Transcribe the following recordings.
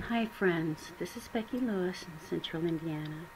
Hi friends, this is Becky Lewis in Central Indiana,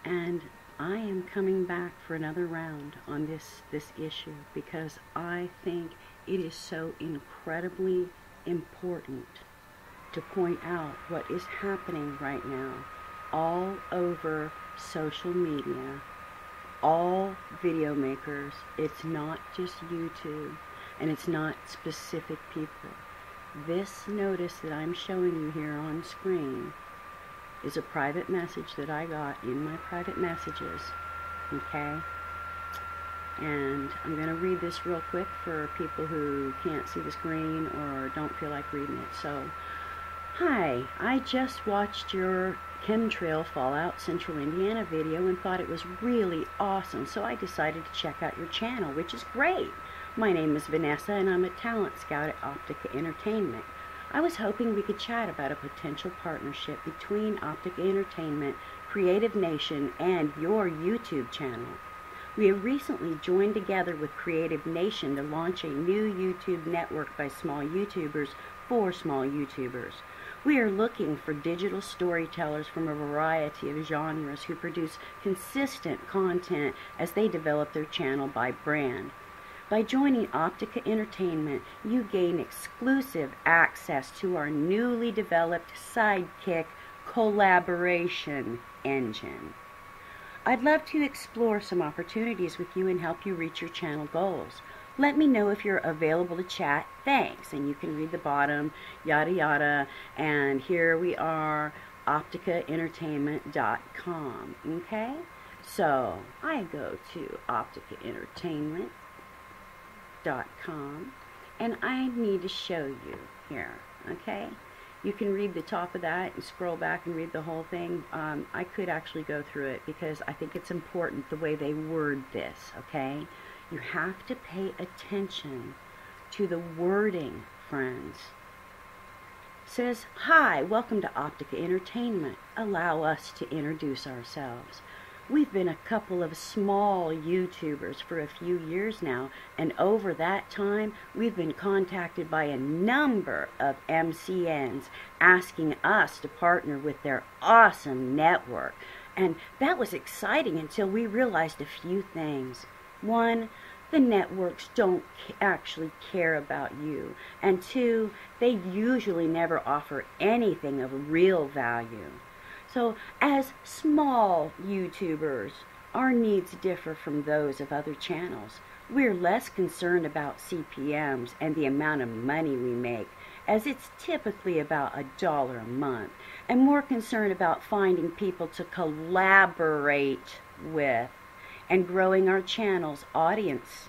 and I am coming back for another round on this issue because I think it is so incredibly important to point out what is happening right now all over social media, all video makers. It's not just YouTube, and it's not specific people. This notice that I'm showing you here on screen is a private message that I got in my private messages, okay? And I'm going to read this real quick for people who can't see the screen or don't feel like reading it. So, hi, I just watched your chemtrail Fallout Central Indiana video and thought it was really awesome, so I decided to check out your channel, which is great. My name is Vanessa, and I'm a talent scout at Optica Entertainment. I was hoping we could chat about a potential partnership between Optica Entertainment, Creative Nation, and your YouTube channel. We have recently joined together with Creative Nation to launch a new YouTube network by small YouTubers for small YouTubers. We are looking for digital storytellers from a variety of genres who produce consistent content as they develop their channel by brand. By joining Optica Entertainment, you gain exclusive access to our newly developed Sidekick collaboration engine. I'd love to explore some opportunities with you and help you reach your channel goals. Let me know if you're available to chat. Thanks. And you can read the bottom, yada yada. And here we are, opticaentertainment.com. Okay? So, I go to opticaentertainment.com, and I need to show you here, okay? You can read the top of that and scroll back and read the whole thing. I could actually go through it because I think it's important the way they word this, okay? You have to pay attention to the wording, friends. It says, hi, welcome to Optica Entertainment. Allow us to introduce ourselves. We've been a couple of small YouTubers for a few years now, and over that time, we've been contacted by a number of MCNs asking us to partner with their awesome network. And that was exciting until we realized a few things. One, the networks don't actually care about you. And two, they usually never offer anything of real value. So, as small YouTubers, our needs differ from those of other channels. We're less concerned about CPMs and the amount of money we make, as it's typically about $1 a month, and more concerned about finding people to collaborate with and growing our channel's audience.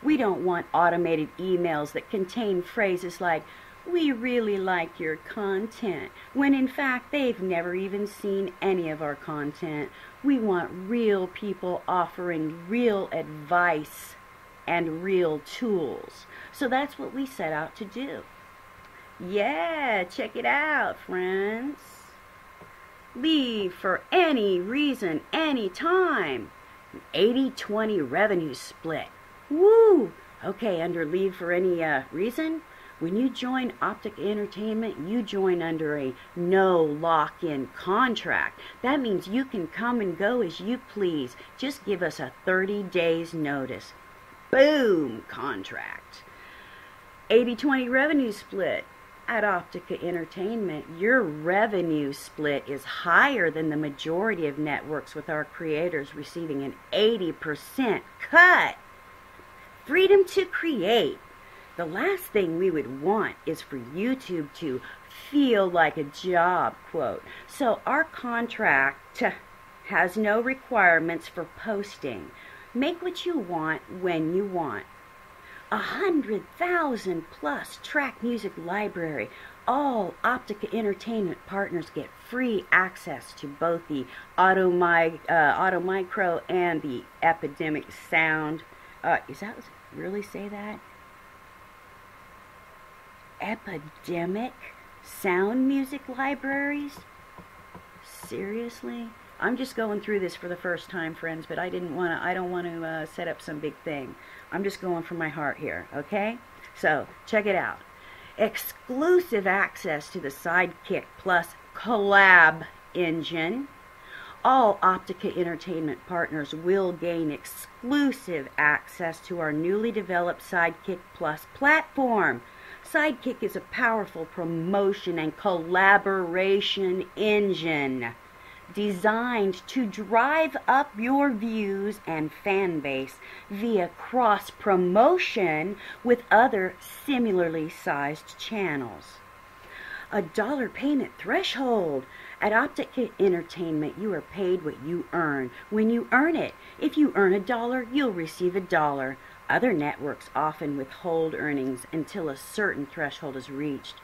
We don't want automated emails that contain phrases like, "We really like your content," when in fact they've never even seen any of our content. We want real people offering real advice and real tools. So that's what we set out to do. Yeah, check it out, friends. Leave for any reason, any time. 80-20 revenue split. Woo! Okay, under leave for any reason, when you join Optica Entertainment, you join under a no lock-in contract. That means you can come and go as you please. Just give us a 30 days notice. Boom! Contract. 80-20 revenue split. At Optica Entertainment, your revenue split is higher than the majority of networks, with our creators receiving an 80% cut. Freedom to create. The last thing we would want is for YouTube to feel like a job, quote. So our contract has no requirements for posting. Make what you want when you want. 100,000 plus track music library. All Optica Entertainment partners get free access to both the Auto Micro and the Epidemic Sound. Is that really say that? Epidemic Sound music libraries? Seriously? I'm just going through this for the first time, friends, but I don't want to set up some big thing. I'm just going from my heart here, okay? So, check it out. exclusive access to the Sidekick Plus collab engine. All Optica Entertainment partners will gain exclusive access to our newly developed Sidekick Plus platform. Sidekick is a powerful promotion and collaboration engine designed to drive up your views and fan base via cross-promotion with other similarly sized channels. A $1 payment threshold. At Optica Entertainment, you are paid what you earn when you earn it. If you earn $1, you'll receive $1. Other networks often withhold earnings until a certain threshold is reached.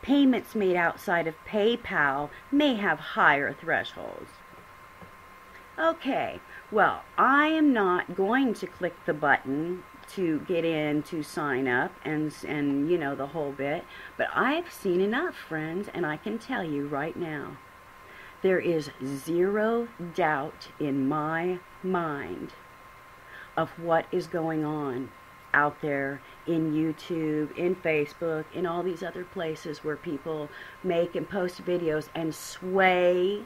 Payments made outside of PayPal may have higher thresholds. Okay, well, I am not going to click the button to get in to sign up and you know, the whole bit, but I've seen enough, friends, and I can tell you right now, there is zero doubt in my mind of what is going on out there in YouTube, in Facebook, in all these other places where people make and post videos and sway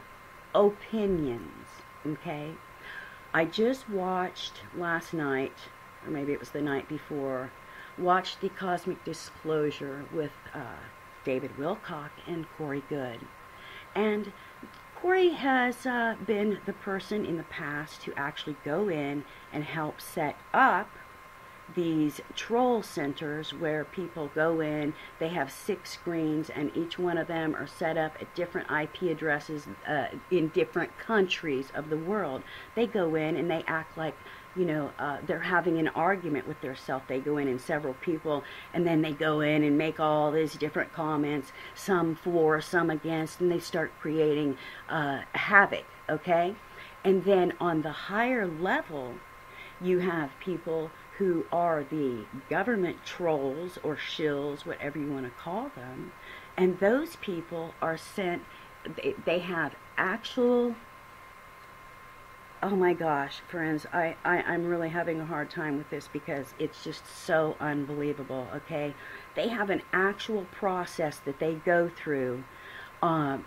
opinions, okay? I just watched last night, or maybe it was the night before, watched the Cosmic Disclosure with David Wilcock and Corey Goode. And Corey has been the person in the past to actually go in and help set up these troll centers where people go in. They have 6 screens, and each one of them are set up at different IP addresses in different countries of the world. They go in and they act like, you know, they're having an argument with themselves. They go in and several people, and then they go in and make all these different comments, some for, some against, and they start creating havoc, okay? And then on the higher level, you have people who are the government trolls or shills, whatever you want to call them, and those people are sent, they have actual, oh my gosh, friends, I'm really having a hard time with this because it's just so unbelievable, okay? They have an actual process that they go through,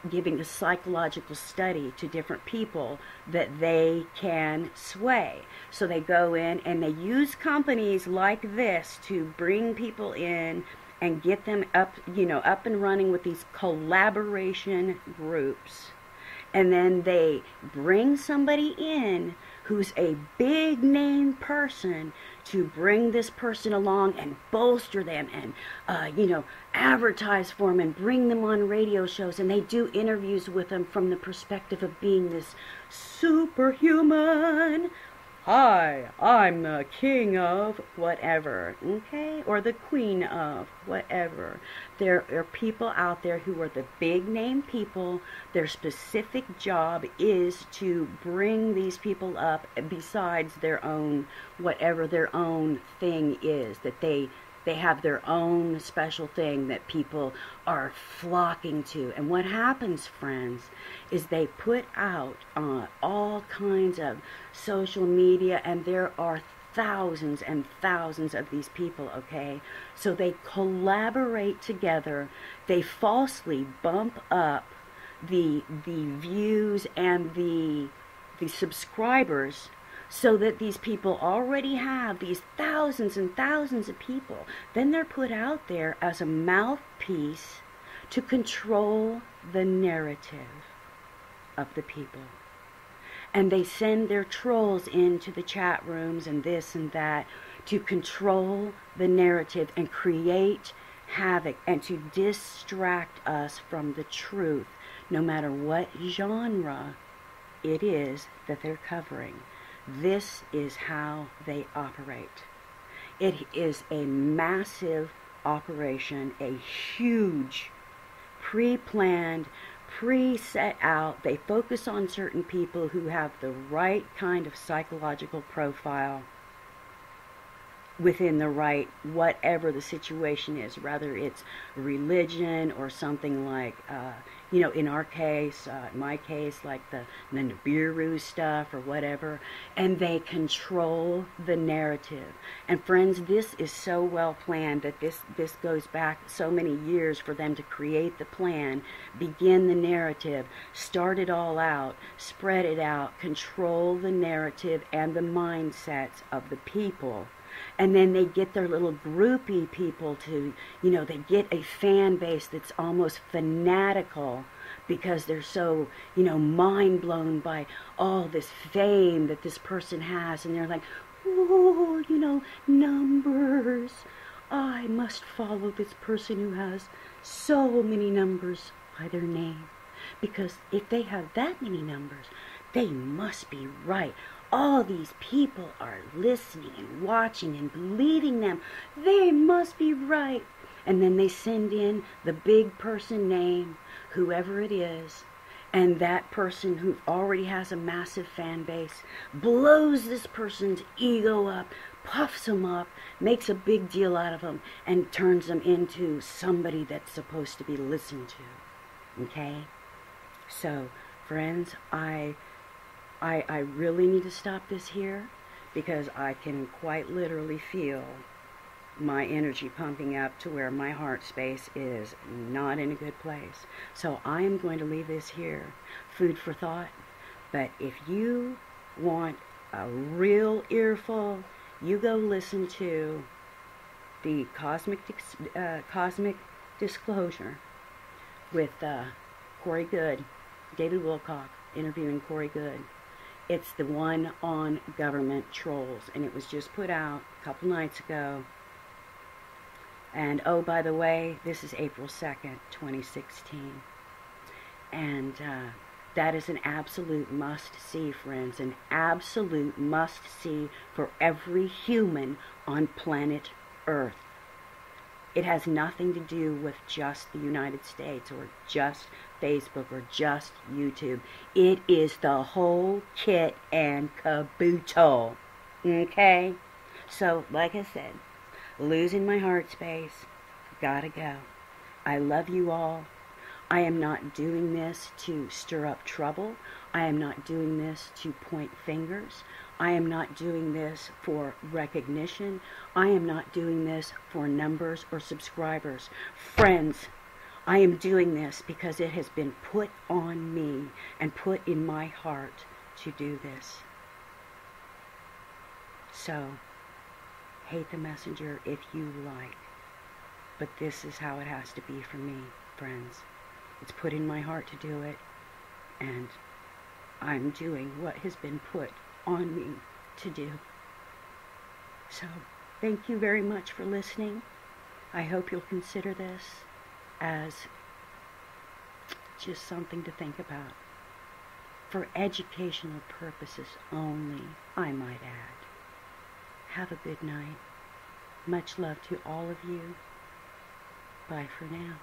giving a psychological study to different people that they can sway. So they go in and they use companies like this to bring people in and get them up, you know, up and running with these collaboration groups. And then they bring somebody in who's a big name person to bring this person along and bolster them and, you know, advertise for them and bring them on radio shows. And they do interviews with them from the perspective of being this superhuman. Hi, I'm the king of whatever, okay? Or the queen of whatever. There are people out there who are the big name people. Their specific job is to bring these people up besides their own, whatever their own thing is, that they have their own special thing that people are flocking to. And what happens, friends, is they put out all kinds of social media, and there are thousands and thousands of these people, okay? So they collaborate together. They falsely bump up the views and the subscribers, so that these people already have these thousands and thousands of people. Then they're put out there as a mouthpiece to control the narrative of the people. And they send their trolls into the chat rooms and this and that to control the narrative and create havoc and to distract us from the truth, no matter what genre it is that they're covering. This is how they operate. It is a massive operation, a huge, pre-planned, pre-set out. They focus on certain people who have the right kind of psychological profile. within the right, whatever the situation is, whether it's religion or something like, in our case, in my case, like the Nibiru stuff or whatever, and they control the narrative. And friends, this is so well planned that this goes back so many years for them to create the plan, begin the narrative, start it all out, spread it out, control the narrative and the mindsets of the people. And then they get their little groupie people to, they get a fan base that's almost fanatical because they're so, mind blown by all this fame that this person has. And they're like, oh, numbers. I must follow this person who has so many numbers by their name. Because if they have that many numbers, they must be right. All these people are listening and watching and believing them. They must be right. And then they send in the big person name, whoever it is, and that person who already has a massive fan base blows this person's ego up, puffs them up, makes a big deal out of them, and turns them into somebody that's supposed to be listened to. Okay? So, friends, I really need to stop this here because I can quite literally feel my energy pumping up to where my heart space is not in a good place. So I am going to leave this here, food for thought. But if you want a real earful, you go listen to the Cosmic Disclosure with Corey Goode, David Wilcock interviewing Corey Goode. It's the one on government trolls, and it was just put out a couple nights ago. And oh, by the way, this is April 2nd, 2016. And that is an absolute must-see, friends, an absolute must-see for every human on planet Earth. It has nothing to do with just the United States or just Facebook or just YouTube. It is the whole kit and caboodle. Okay? So, like I said, losing my heart space, gotta go. I love you all. I am not doing this to stir up trouble. I am not doing this to point fingers. I am not doing this for recognition. I am not doing this for numbers or subscribers. Friends, I am doing this because it has been put on me and put in my heart to do this. So, hate the messenger if you like. But this is how it has to be for me, friends. It's put in my heart to do it, and I'm doing what has been put on me to do. So, thank you very much for listening. I hope you'll consider this as just something to think about. For educational purposes only, I might add. Have a good night. Much love to all of you. Bye for now.